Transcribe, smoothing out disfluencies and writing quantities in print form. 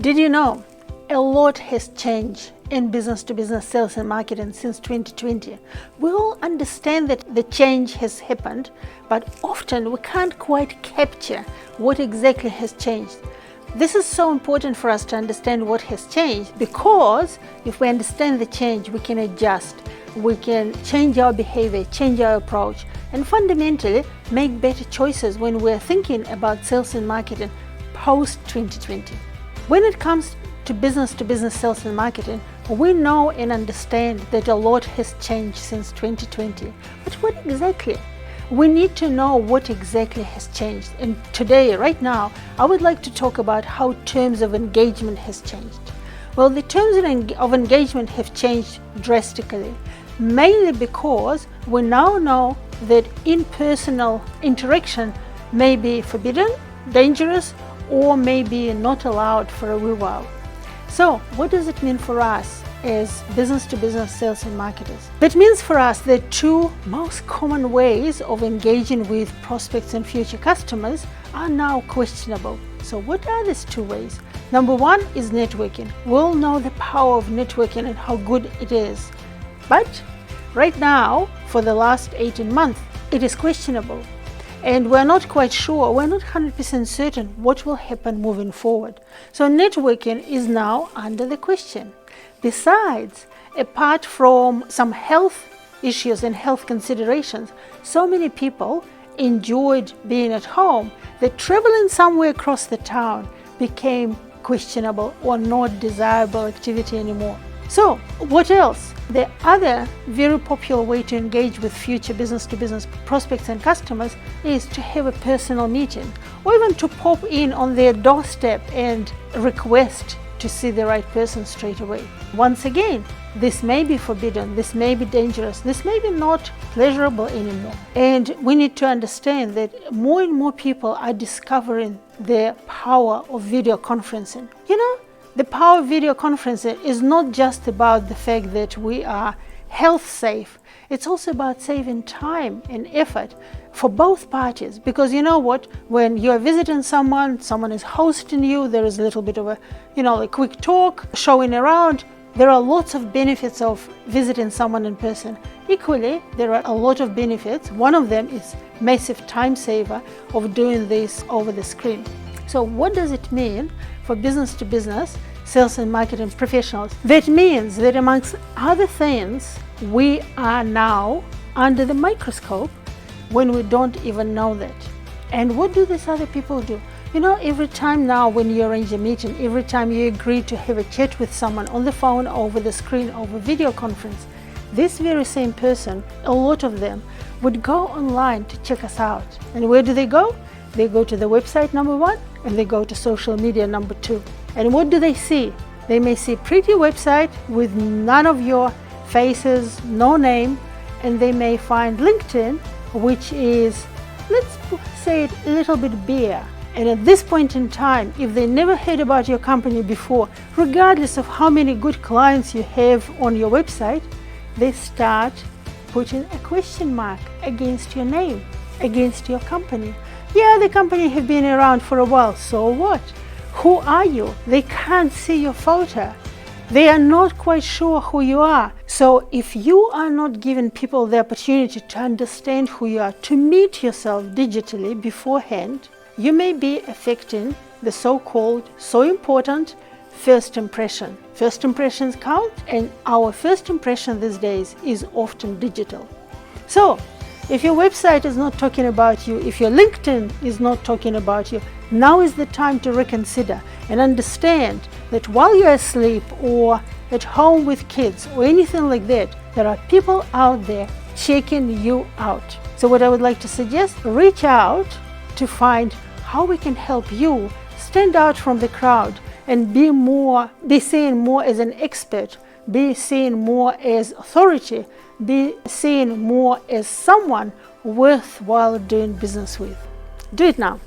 Did you know a lot has changed in business-to-business sales and marketing since 2020? We all understand that the change has happened, but often we can't quite capture what exactly has changed. This is so important for us to understand what has changed, because if we understand the change, we can adjust, we can change our behavior, change our approach, and fundamentally make better choices when we're thinking about sales and marketing post-2020. When it comes to business sales and marketing, we know and understand that a lot has changed since 2020. But what exactly? We need to know what exactly has changed. And today, right now, I would like to talk about how terms of engagement has changed. Well, the terms of engagement have changed drastically, mainly because we now know that in-personal interaction may be forbidden, dangerous, or maybe not allowed for a while. So what does it mean for us as business-to-business sales and marketers? That means for us the two most common ways of engaging with prospects and future customers are now questionable. So what are these two ways? Number one is networking. We all know the power of networking and how good it is. But right now, for the last 18 months, it is questionable. And we're not quite sure, we're not 100% certain what will happen moving forward. So networking is now under the question. Besides, apart from some health issues and health considerations, so many people enjoyed being at home that traveling somewhere across the town became questionable or not desirable activity anymore. So what else? The other very popular way to engage with future business-to-business prospects and customers is to have a personal meeting, or even to pop in on their doorstep and request to see the right person straight away. Once again, this may be forbidden, this may be dangerous, this may be not pleasurable anymore. And we need to understand that more and more people are discovering the power of video conferencing. The power of video conferencing is not just about the fact that we are health safe. It's also about saving time and effort for both parties. Because you know what? When you're visiting someone is hosting you, there is a little bit of a quick talk, showing around. There are lots of benefits of visiting someone in person. Equally, there are a lot of benefits. One of them is massive time saver of doing this over the screen. So what does it mean for business-to-business sales and marketing professionals? That means that amongst other things, we are now under the microscope when we don't even know that. And what do these other people do? Every time now when you arrange a meeting, every time you agree to have a chat with someone on the phone, over the screen, over video conference, this very same person, a lot of them, would go online to check us out. And where do they go? They go to the website, number one, and they go to social media, number two. And what do they see? They may see a pretty website with none of your faces, no name, and they may find LinkedIn, which is, let's say it, a little bit bare. And at this point in time, if they never heard about your company before, regardless of how many good clients you have on your website, they start putting a question mark against your name, against your company. Yeah, the company have been around for a while, so what? Who are you? They can't see your photo. They are not quite sure who you are. So if you are not giving people the opportunity to understand who you are, to meet yourself digitally beforehand, you may be affecting the so-called, so important first impression. First impressions count, and our first impression these days is often digital. So if your website is not talking about you, if your LinkedIn is not talking about you, now is the time to reconsider and understand that while you're asleep or at home with kids or anything like that, there are people out there checking you out. So what I would like to suggest, reach out to find how we can help you stand out from the crowd and be seen more as an expert, be seen more as authority, be seen more as someone worthwhile doing business with. Do it now.